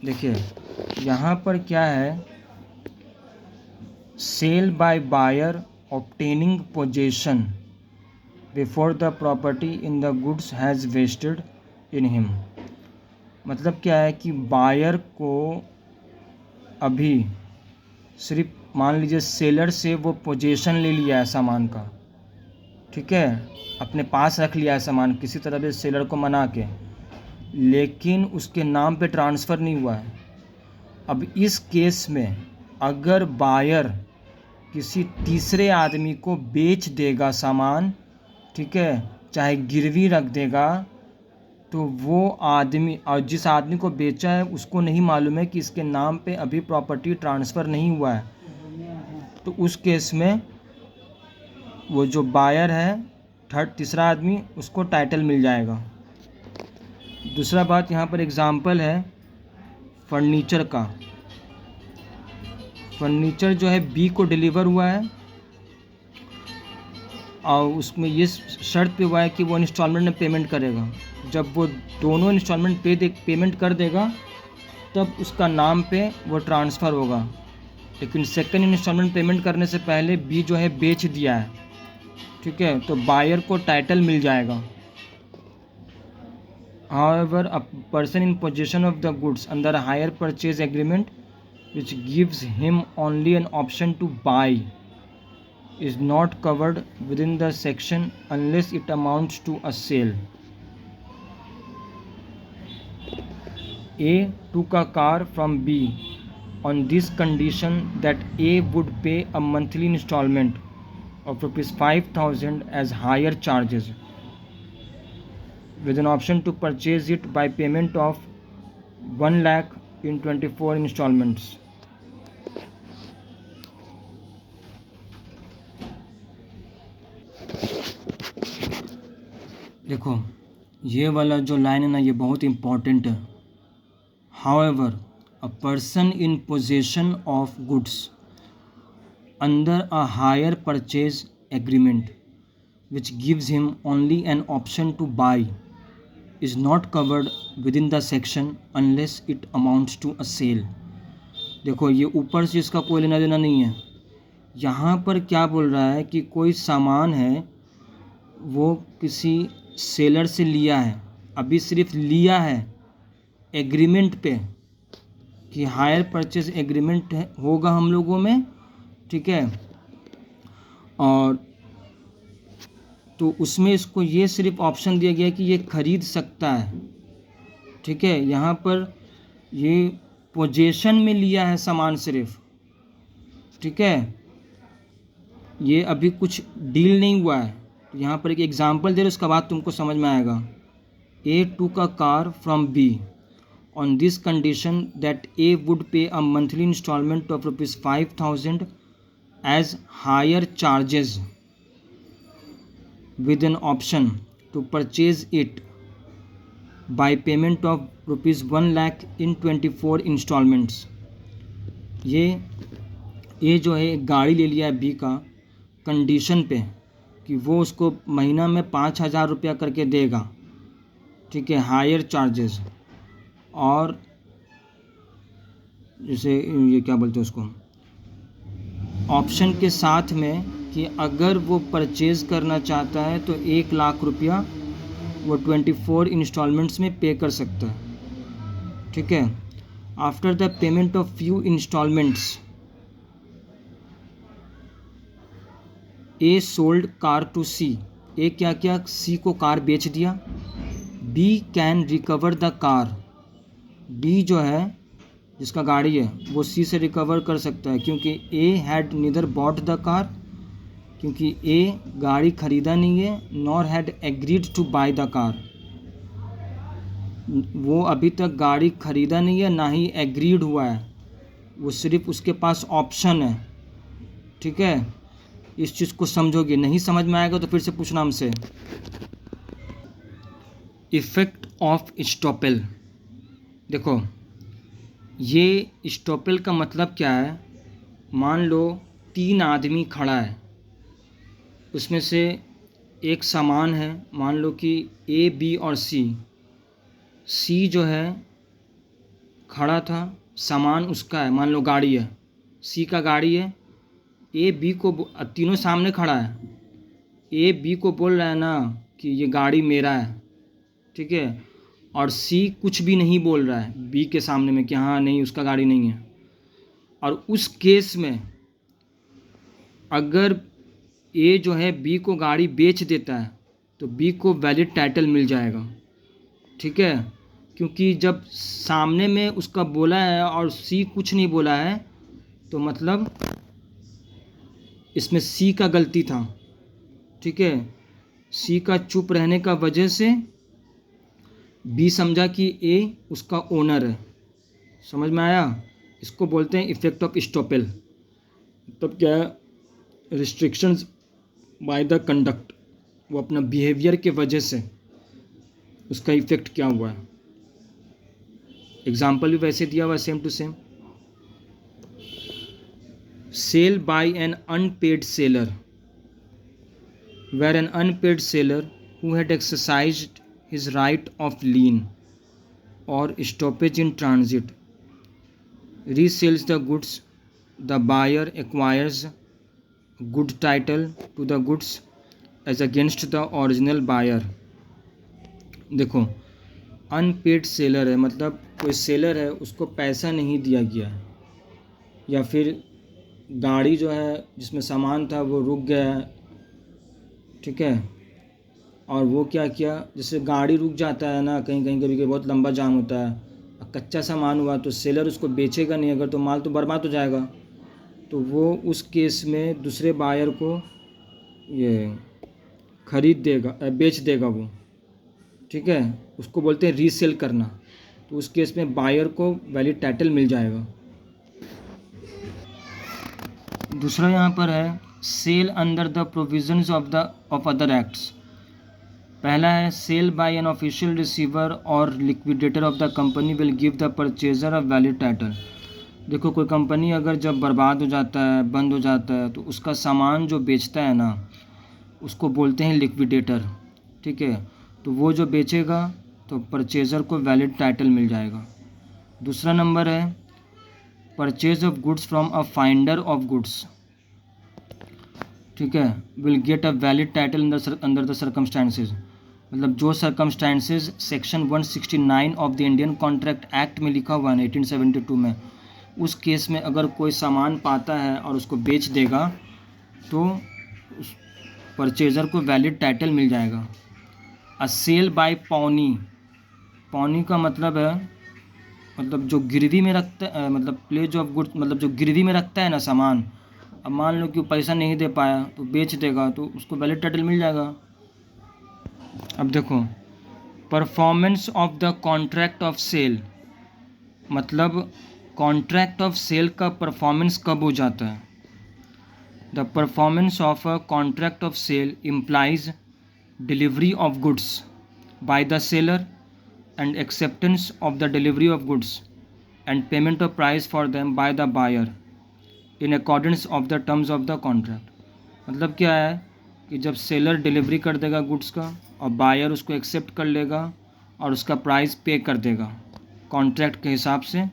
देखिए यहाँ पर क्या है, sale by buyer obtaining possession before the property in the goods has vested in him. मतलब क्या है कि बायर को अभी सिर्फ मान लीजिए सेलर से वो पोजेशन ले लिया है सामान का, ठीक है, अपने पास रख लिया है सामान किसी तरह से सेलर को मना के, लेकिन उसके नाम पे ट्रांसफ़र नहीं हुआ है। अब इस केस में अगर बायर किसी तीसरे आदमी को बेच देगा सामान, ठीक है, चाहे गिरवी रख देगा, तो वो आदमी और जिस आदमी को बेचा है उसको नहीं मालूम है कि इसके नाम पे अभी प्रॉपर्टी ट्रांसफ़र नहीं हुआ है, तो उस केस में वो जो बायर है तीसरा आदमी, उसको टाइटल मिल जाएगा। दूसरा बात यहाँ पर एग्ज़ाम्पल है फर्नीचर का। फर्नीचर जो है बी को डिलीवर हुआ है और उसमें ये शर्त पे हुआ है कि वो इंस्टॉलमेंट में पेमेंट करेगा। जब वो दोनों इंस्टॉलमेंट पेमेंट कर देगा तब उसका नाम पे वो ट्रांसफ़र होगा, लेकिन सेकंड इंस्टॉलमेंट पेमेंट करने से पहले बी जो है बेच दिया है, ठीक है, तो बायर को टाइटल मिल जाएगा। However, a person in possession of the goods under a hire purchase agreement which gives him only an option to buy is not covered within the section unless it amounts to a sale. A took a car from B on this condition that A would pay a monthly installment of ₹5,000 as hire charges, with an option to purchase it by payment of 1 lakh in 24 installments. देखो ये वाला जो line है ना, ये बहुत important है। However, a person in possession of goods under a hire purchase agreement which gives him only an option to buy is not covered within the section unless it amounts to a sale. देखो ये ऊपर से इसका कोई लेना देना नहीं है। यहाँ पर क्या बोल रहा है कि कोई सामान है वो किसी सेलर से लिया है, अभी सिर्फ लिया है एग्रीमेंट पे कि हायर परचेज एग्रीमेंट होगा हम लोगों में, ठीक है, और तो उसमें इसको ये सिर्फ ऑप्शन दिया गया है कि ये खरीद सकता है, ठीक है। यहाँ पर ये पोजेशन में लिया है सामान सिर्फ, ठीक है, ये अभी कुछ डील नहीं हुआ है। यहाँ पर एक एग्जांपल दे रहे, उसका बाद तुमको समझ में आएगा। A took a car from B on this condition that A would pay a monthly installment of ₹5,000 as hire charges, with an option to purchase it by payment of ₹1 lakh in 24 installments. ये जो है गाड़ी ले लिया है B का condition पे कि वो उसको महीना में 5,000 रुपया करके देगा, ठीक है, हायर चार्जेस, और जैसे ये क्या बोलते हैं उसको, ऑप्शन के साथ में कि अगर वो परचेज़ करना चाहता है तो 1 लाख रुपया वो 24 इंस्टॉलमेंट्स में पे कर सकता है, ठीक है। After the payment of few instalments A sold car to C. A क्या किया, सी को कार बेच दिया। B can recover the car. B जो है जिसका गाड़ी है वो सी से रिकवर कर सकता है, क्योंकि A had neither bought the car, क्योंकि ए गाड़ी ख़रीदा नहीं है, nor had agreed to buy the car, वो अभी तक गाड़ी ख़रीदा नहीं है, ना ही एग्रीड हुआ है, वो सिर्फ उसके पास ऑप्शन है, ठीक है। इस चीज़ को समझोगे, नहीं समझ में आएगा तो फिर से पूछना हमसे। Effect of estoppel. देखो ये स्टॉपेल का मतलब क्या है, मान लो 3 आदमी खड़ा है, उसमें से एक सामान है, मान लो कि ए बी और सी। सी जो है खड़ा था, सामान उसका है, मान लो गाड़ी है, सी का गाड़ी है, ए बी को तीनों सामने खड़ा है, ए बी को बोल रहा है ना कि ये गाड़ी मेरा है, ठीक है, और सी कुछ भी नहीं बोल रहा है बी के सामने में कि हाँ नहीं उसका गाड़ी नहीं है। और उस केस में अगर ए जो है बी को गाड़ी बेच देता है तो बी को वैलिड टाइटल मिल जाएगा, ठीक है, क्योंकि जब सामने में उसका बोला है और सी कुछ नहीं बोला है तो मतलब इसमें सी का गलती था, ठीक है, सी का चुप रहने का वजह से बी समझा कि ए उसका ओनर है। समझ में आया? इसको बोलते हैं इफेक्ट ऑफ स्टॉपेल। तब क्या है, रिस्ट्रिक्शंस बाय द कंडक्ट, वो अपना बिहेवियर के वजह से उसका इफेक्ट क्या हुआ है। एग्जाम्पल भी वैसे दिया हुआ same to same. Sale by an unpaid seller, where an unpaid seller who had exercised his right of lien or stoppage in transit resells the goods, the buyer acquires good title to the goods as against the original buyer। देखो, unpaid seller है मतलब कोई seller है उसको पैसा नहीं दिया गया है, या फिर गाड़ी जो है जिसमें सामान था वो रुक गया है, ठीक है, और वो क्या किया, जैसे गाड़ी रुक जाता है ना कहीं कहीं, कभी कभी बहुत लंबा जाम होता है, कच्चा सामान हुआ तो सेलर उसको बेचेगा नहीं, अगर तो माल तो बर्बाद हो जाएगा, तो वो उस केस में दूसरे बायर को ये खरीद देगा, बेच देगा वो, ठीक है, उसको बोलते हैं रीसेल करना। तो उस केस में बायर को वैलिड टाइटल मिल जाएगा। दूसरा यहाँ पर है sale under the provisions of other acts. पहला है sale by an official receiver और liquidator of the company will give the purchaser a valid title. देखो, कोई कंपनी अगर जब बर्बाद हो जाता है, बंद हो जाता है, तो उसका सामान जो बेचता है ना उसको बोलते हैं लिक्विडेटर, ठीक है, तो वो जो बेचेगा तो परचेजर को वैलिड टाइटल मिल जाएगा। दूसरा नंबर है purchase of goods from a finder of goods, ठीक है, will get a valid title under the circumstances. मतलब जो circumstances section 169 of the Indian contract act में लिखा हुआ है 1872 में, उस केस में अगर कोई सामान पाता है और उसको बेच देगा तो उस परचेजर को वैलिड टाइटल मिल जाएगा। अ सेल बाय पौनी, पौनी का मतलब है मतलब जो गिरवी में रखता है, मतलब प्लेज ऑफ गुड्स, मतलब जो गिरवी में रखता है ना सामान, अब मान लो कि वो पैसा नहीं दे पाया तो बेच देगा तो उसको वैलिड टाइटल मिल जाएगा। अब देखो, performance of the contract of sale, मतलब कॉन्ट्रैक्ट ऑफ सेल का परफॉर्मेंस कब हो जाता है। The performance of a contract of sale implies delivery of goods by the seller and acceptance of the delivery of goods and payment of price for them by the buyer in accordance of the terms of the contract। मतलब क्या है कि जब seller delivery कर देगा goods का और buyer उसको एक्सेप्ट कर लेगा और उसका प्राइस पे कर देगा कॉन्ट्रैक्ट के हिसाब से,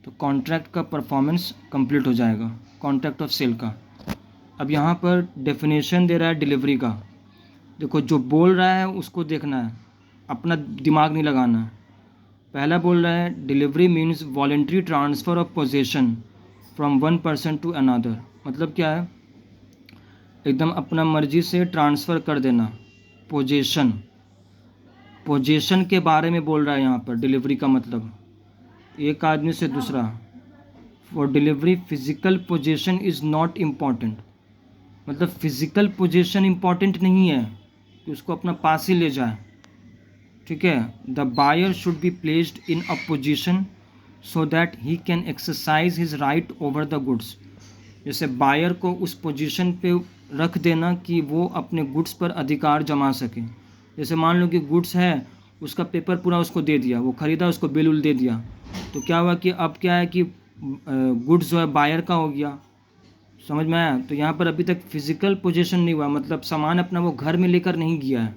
तो कॉन्ट्रैक्ट का परफॉर्मेंस कंप्लीट हो जाएगा कॉन्ट्रैक्ट ऑफ सेल का। अब यहाँ पर डेफिनेशन दे रहा है डिलीवरी का। देखो, जो बोल रहा है उसको देखना है, अपना दिमाग नहीं लगाना है। पहला बोल रहा है delivery means voluntary transfer of possession from one person to another. मतलब क्या है, एकदम अपना मर्जी से ट्रांसफ़र कर देना। पोजेशन, पोजेशन के बारे में बोल रहा है यहाँ पर। डिलीवरी का मतलब एक आदमी से दूसरा। For delivery physical possession is not important, मतलब फिजिकल पोजेशन इम्पॉर्टेंट नहीं है कि उसको अपना पास ही ले जाए, ठीक है। The buyer should be placed in a position so that he can exercise his right over the goods. जैसे बायर को उस पोजीशन पे रख देना कि वो अपने गुड्स पर अधिकार जमा सके। जैसे मान लो कि गुड्स है, उसका पेपर पूरा उसको दे दिया, वो ख़रीदा, उसको बिल उल दे दिया, तो क्या हुआ कि अब क्या है कि गुड्स जो है बायर का हो गया। समझ में आया? तो यहाँ पर अभी तक फिजिकल पोजीशन नहीं हुआ, मतलब सामान अपना वो घर में लेकर नहीं गया है,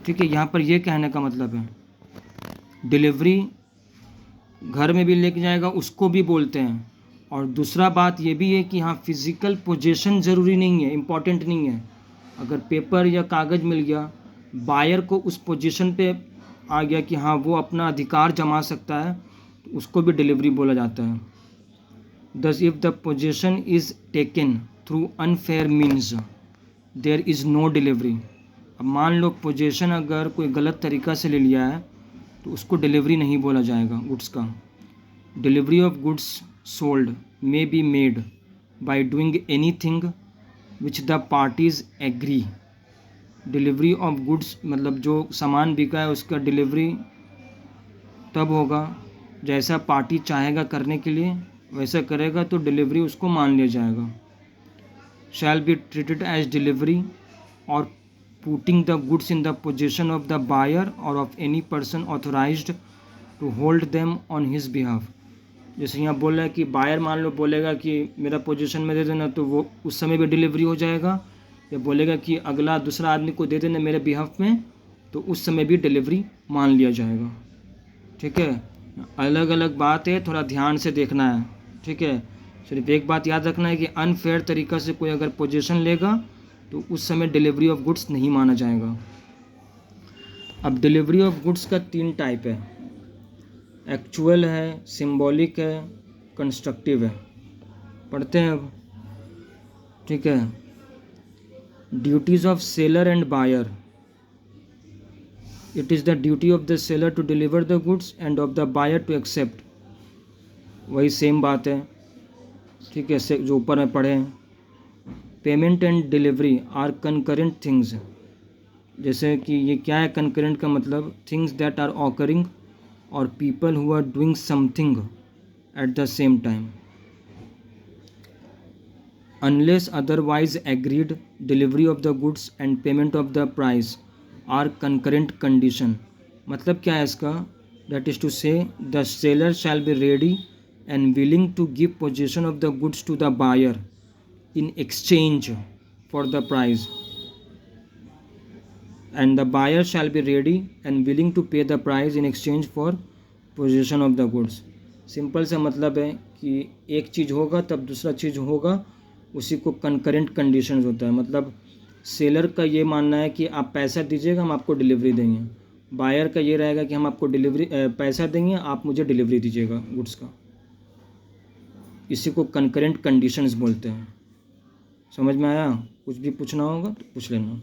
ठीक है। यहाँ पर ये कहने का मतलब है डिलीवरी घर में भी लेके जाएगा उसको भी बोलते हैं। और दूसरा बात ये भी है कि हाँ फिज़िकल पोजेशन ज़रूरी नहीं है, इम्पॉर्टेंट नहीं है। अगर पेपर या कागज़ मिल गया, बायर को उस पोजीशन पे आ गया कि हाँ वो अपना अधिकार जमा सकता है, तो उसको भी डिलीवरी बोला जाता है। Thus, if the possession is taken through unfair means, there is no delivery. अब मान लो पोजेशन अगर कोई गलत तरीक़ा से ले लिया है तो उसको डिलीवरी नहीं बोला जाएगा गुड्स का। Delivery of goods sold may be made by doing anything which the parties agree. Delivery of goods मतलब जो सामान बिका है उसका डिलीवरी तब होगा जैसा पार्टी चाहेगा करने के लिए, वैसा करेगा तो डिलीवरी उसको मान लिया जाएगा। Shall be treated as delivery और putting the goods in the position of the buyer और of any person authorised to hold them on his behalf. जैसे यहाँ बोल रहा है कि बायर मान लो बोलेगा कि मेरा पोजीशन में दे देना, तो वो उस समय भी डिलीवरी हो जाएगा, या बोलेगा कि अगला दूसरा आदमी को दे देना मेरे बिहाफ में, तो उस समय भी डिलीवरी मान लिया जाएगा। ठीक है, अलग अलग बात है, थोड़ा ध्यान से देखना है। ठीक है, सिर्फ एक बात याद रखना है कि अनफेयर तरीक़ा से कोई अगर पोजीशन लेगा तो उस समय डिलीवरी ऑफ गुड्स नहीं माना जाएगा। अब डिलीवरी ऑफ गुड्स का 3 टाइप है, एक्चुअल है, सिंबॉलिक है, कंस्ट्रक्टिव है। पढ़ते हैं अब। ठीक है, duties of seller and buyer. It is the duty of the seller to deliver the goods and of the buyer to accept. वही सेम बात है। ठीक है, जो ऊपर में पढ़े हैं। Payment and delivery are concurrent things. जैसे कि ये क्या है कंकरेंट का मतलब, things that are occurring or people who are doing something at the same time. Unless otherwise agreed, delivery of the goods and payment of the price are concurrent condition. मतलब क्या है इसका, that is to say the seller shall be ready and willing to give possession of the goods to the buyer in exchange for the price, and the buyer shall be ready and willing to pay the price in exchange for possession of the goods। Simple सा मतलब है कि एक चीज़ होगा तब दूसरा चीज़ होगा, उसी को कंकरेंट कंडीशंस होता है। मतलब सेलर का ये मानना है कि आप पैसा दीजिएगा हम आपको डिलीवरी देंगे, बायर का ये रहेगा कि हम आपको डिलीवरी पैसा देंगे आप मुझे डिलीवरी दीजिएगा गुड्स का। इसी को कंकरेंट कंडीशंस बोलते हैं। समझ में आया? कुछ भी पूछना होगा तो पूछ लेना।